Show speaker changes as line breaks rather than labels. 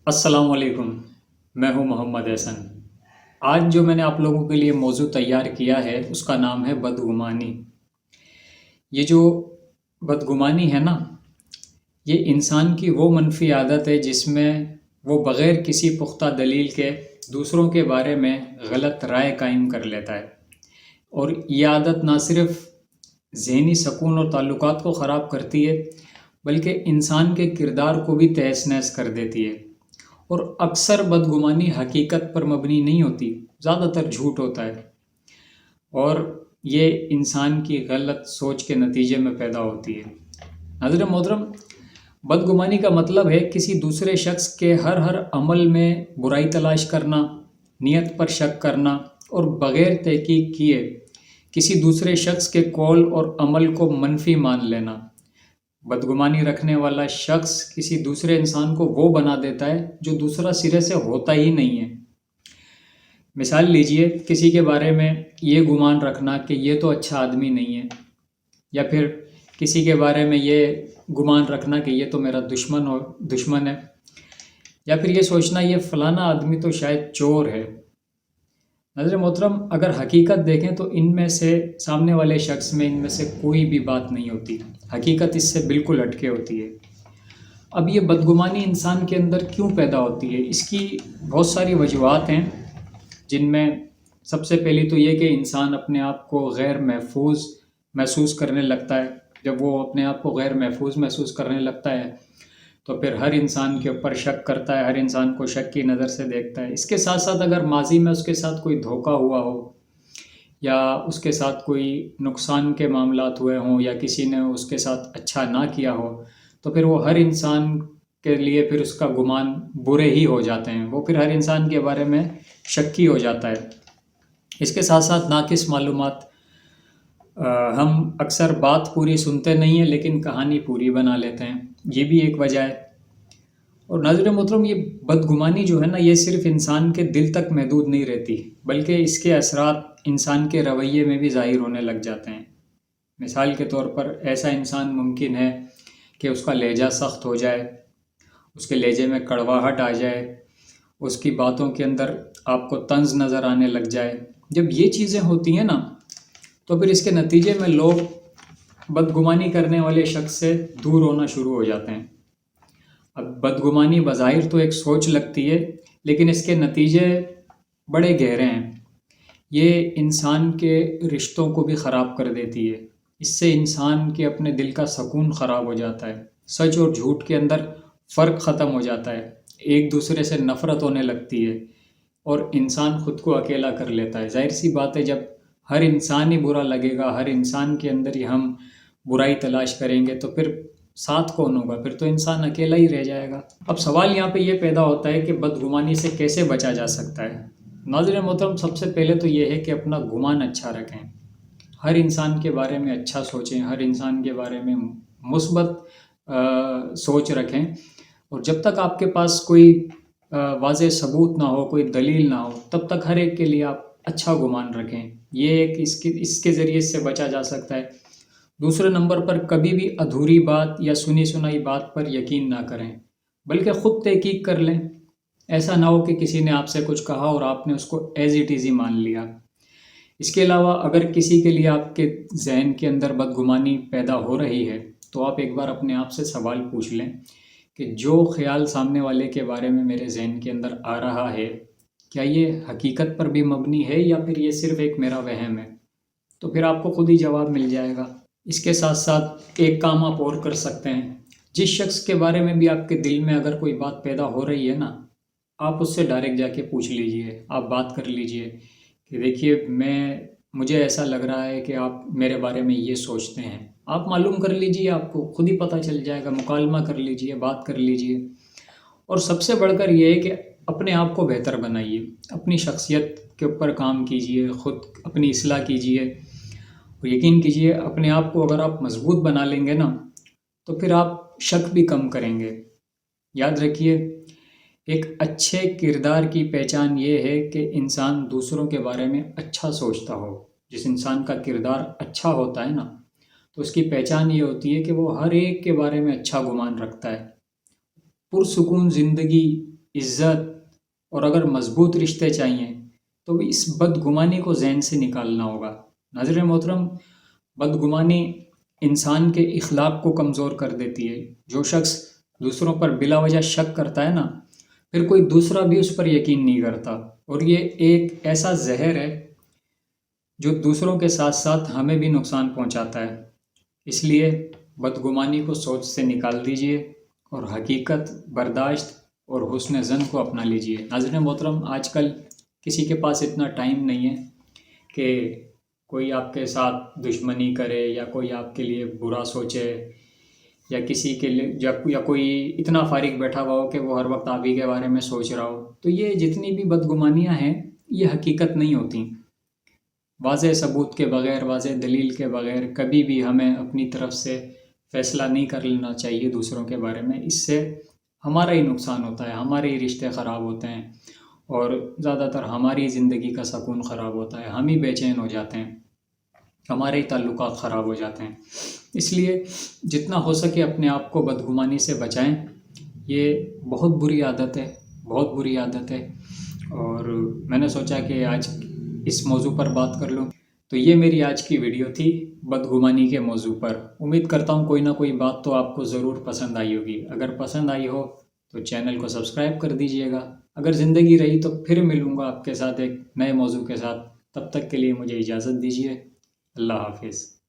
السلام علیکم، میں ہوں محمد احسن۔ آج جو میں نے آپ لوگوں کے لیے موضوع تیار کیا ہے اس کا نام ہے بدگمانی۔ یہ جو بدگمانی ہے نا، یہ انسان کی وہ منفی عادت ہے جس میں وہ بغیر کسی پختہ دلیل کے دوسروں کے بارے میں غلط رائے قائم کر لیتا ہے، اور یہ عادت نہ صرف ذہنی سکون اور تعلقات کو خراب کرتی ہے بلکہ انسان کے کردار کو بھی تہس نہس کر دیتی ہے۔ اور اکثر بدگمانی حقیقت پر مبنی نہیں ہوتی، زیادہ تر جھوٹ ہوتا ہے، اور یہ انسان کی غلط سوچ کے نتیجے میں پیدا ہوتی ہے۔ حضرت محترم، بدگمانی کا مطلب ہے کسی دوسرے شخص کے ہر عمل میں برائی تلاش کرنا، نیت پر شک کرنا، اور بغیر تحقیق کیے کسی دوسرے شخص کے قول اور عمل کو منفی مان لینا۔ بدگمانی رکھنے والا شخص کسی دوسرے انسان کو وہ بنا دیتا ہے جو دوسرا سرے سے ہوتا ہی نہیں ہے۔ مثال لیجئے، کسی کے بارے میں یہ گمان رکھنا کہ یہ تو اچھا آدمی نہیں ہے، یا پھر کسی کے بارے میں یہ گمان رکھنا کہ یہ تو میرا دشمن ہے، یا پھر یہ سوچنا یہ فلانا آدمی تو شاید چور ہے۔ حضرت محترم، اگر حقیقت دیکھیں تو ان میں سے سامنے والے شخص میں ان میں سے کوئی بھی بات نہیں ہوتی، حقیقت اس سے بالکل ہٹکے ہوتی ہے۔ اب یہ بدگمانی انسان کے اندر کیوں پیدا ہوتی ہے؟ اس کی بہت ساری وجوہات ہیں، جن میں سب سے پہلی تو یہ کہ انسان اپنے آپ کو غیر محفوظ محسوس کرنے لگتا ہے۔ جب وہ اپنے آپ کو غیر محفوظ محسوس کرنے لگتا ہے تو پھر ہر انسان کے اوپر شک کرتا ہے، ہر انسان کو شک کی نظر سے دیکھتا ہے۔ اس کے ساتھ ساتھ اگر ماضی میں اس کے ساتھ کوئی دھوکہ ہوا ہو، یا اس کے ساتھ کوئی نقصان کے معاملات ہوئے ہوں، یا کسی نے اس کے ساتھ اچھا نہ کیا ہو، تو پھر وہ ہر انسان کے لیے پھر اس کا گمان برے ہی ہو جاتے ہیں، وہ پھر ہر انسان کے بارے میں شکی ہو جاتا ہے۔ اس کے ساتھ ساتھ ناقص معلومات، ہم اکثر بات پوری سنتے نہیں ہیں لیکن کہانی پوری بنا لیتے ہیں، یہ بھی ایک وجہ ہے۔ اور ناظرین محترم، یہ بدگمانی جو ہے نا، یہ صرف انسان کے دل تک محدود نہیں رہتی، بلکہ اس کے اثرات انسان کے رویے میں بھی ظاہر ہونے لگ جاتے ہیں۔ مثال کے طور پر ایسا انسان ممکن ہے کہ اس کا لہجہ سخت ہو جائے، اس کے لہجے میں کڑواہٹ آ جائے، اس کی باتوں کے اندر آپ کو طنز نظر آنے لگ جائے۔ جب یہ چیزیں ہوتی ہیں نا، تو پھر اس کے نتیجے میں لوگ بدگمانی کرنے والے شخص سے دور ہونا شروع ہو جاتے ہیں۔ اب بدگمانی بظاہر تو ایک سوچ لگتی ہے، لیکن اس کے نتیجے بڑے گہرے ہیں۔ یہ انسان کے رشتوں کو بھی خراب کر دیتی ہے، اس سے انسان کے اپنے دل کا سکون خراب ہو جاتا ہے، سچ اور جھوٹ کے اندر فرق ختم ہو جاتا ہے، ایک دوسرے سے نفرت ہونے لگتی ہے، اور انسان خود کو اکیلا کر لیتا ہے۔ ظاہر سی بات ہے، جب ہر انسان ہی برا لگے گا، ہر انسان کے اندر ہی ہم برائی تلاش کریں گے، تو پھر ساتھ کون ہوگا؟ پھر تو انسان اکیلا ہی رہ جائے گا۔ اب سوال یہاں پہ یہ پیدا ہوتا ہے کہ بدگمانی سے کیسے بچا جا سکتا ہے؟ ناظرین محترم، سب سے پہلے تو یہ ہے کہ اپنا گمان اچھا رکھیں، ہر انسان کے بارے میں اچھا سوچیں، ہر انسان کے بارے میں مثبت سوچ رکھیں، اور جب تک آپ کے پاس کوئی واضح ثبوت نہ ہو، کوئی دلیل نہ ہو، تب تک ہر ایک کے لیے آپ اچھا گمان رکھیں۔ یہ ایک اس کے ذریعے سے بچا جا سکتا ہے۔ دوسرے نمبر پر، کبھی بھی ادھوری بات یا سنی سنائی بات پر یقین نہ کریں، بلکہ خود تحقیق کر لیں۔ ایسا نہ ہو کہ کسی نے آپ سے کچھ کہا اور آپ نے اس کو ایز اٹ از ہی مان لیا۔ اس کے علاوہ اگر کسی کے لیے آپ کے ذہن کے اندر بدگمانی پیدا ہو رہی ہے، تو آپ ایک بار اپنے آپ سے سوال پوچھ لیں کہ جو خیال سامنے والے کے بارے میں میرے ذہن کے اندر آ رہا ہے، کیا یہ حقیقت پر بھی مبنی ہے یا پھر یہ صرف ایک میرا وہم ہے؟ تو پھر آپ کو خود ہی جواب مل جائے گا۔ اس کے ساتھ ساتھ ایک کام آپ اور کر سکتے ہیں، جس شخص کے بارے میں بھی آپ کے دل میں اگر کوئی بات پیدا ہو رہی ہے نا، آپ اس سے ڈائریکٹ جا کے پوچھ لیجئے، آپ بات کر لیجئے کہ دیکھیے، مجھے ایسا لگ رہا ہے کہ آپ میرے بارے میں یہ سوچتے ہیں۔ آپ معلوم کر لیجئے، آپ کو خود ہی پتہ چل جائے گا، مکالمہ کر لیجئے، بات کر لیجئے۔ اور سب سے بڑھ کر یہ ہے کہ اپنے آپ کو بہتر بنائیے، اپنی شخصیت کے اوپر کام کیجئے، خود اپنی اصلاح کیجئے، اور یقین کیجئے اپنے آپ کو اگر آپ مضبوط بنا لیں گے نا، تو پھر آپ شک بھی کم کریں گے۔ یاد رکھیے، ایک اچھے کردار کی پہچان یہ ہے کہ انسان دوسروں کے بارے میں اچھا سوچتا ہو۔ جس انسان کا کردار اچھا ہوتا ہے نا، تو اس کی پہچان یہ ہوتی ہے کہ وہ ہر ایک کے بارے میں اچھا گمان رکھتا ہے، پرسکون زندگی عزت اور اگر مضبوط رشتے چاہیے تو اس بدگمانی کو ذہن سے نکالنا ہوگا۔ ناظرین محترم، بدگمانی انسان کے اخلاق کو کمزور کر دیتی ہے۔ جو شخص دوسروں پر بلا وجہ شک کرتا ہے نا، پھر کوئی دوسرا بھی اس پر یقین نہیں کرتا، اور یہ ایک ایسا زہر ہے جو دوسروں کے ساتھ ساتھ ہمیں بھی نقصان پہنچاتا ہے۔ اس لیے بدگمانی کو سوچ سے نکال دیجئے اور حقیقت، برداشت اور حسن ظن کو اپنا لیجئے۔ ناظرین محترم، آج کل کسی کے پاس اتنا ٹائم نہیں ہے کہ کوئی آپ کے ساتھ دشمنی کرے یا کوئی آپ کے لیے برا سوچے، یا کسی کے لیے یا کوئی اتنا فارغ بیٹھا ہوا ہو کہ وہ ہر وقت آپ ہی کے بارے میں سوچ رہا ہو۔ تو یہ جتنی بھی بدگمانیاں ہیں یہ حقیقت نہیں ہوتی۔ واضح ثبوت کے بغیر، واضح دلیل کے بغیر کبھی بھی ہمیں اپنی طرف سے فیصلہ نہیں کر لینا چاہیے دوسروں کے بارے میں۔ اس سے ہمارا ہی نقصان ہوتا ہے، ہمارے ہی رشتے خراب ہوتے ہیں، اور زیادہ تر ہماری زندگی کا سکون خراب ہوتا ہے، ہم ہی بے چین ہو جاتے ہیں، ہمارے ہی تعلقات خراب ہو جاتے ہیں۔ اس لیے جتنا ہو سکے اپنے آپ کو بدگمانی سے بچائیں۔ یہ بہت بری عادت ہے، بہت بری عادت ہے، اور میں نے سوچا کہ آج اس موضوع پر بات کر لوں۔ تو یہ میری آج کی ویڈیو تھی بدگمانی کے موضوع پر۔ امید کرتا ہوں کوئی نہ کوئی بات تو آپ کو ضرور پسند آئی ہوگی۔ اگر پسند آئی ہو تو چینل کو سبسکرائب کر دیجئے گا۔ اگر زندگی رہی تو پھر ملوں گا آپ کے ساتھ ایک نئے موضوع کے ساتھ۔ تب تک کے لیے مجھے اجازت دیجیے۔ اللہ حافظ۔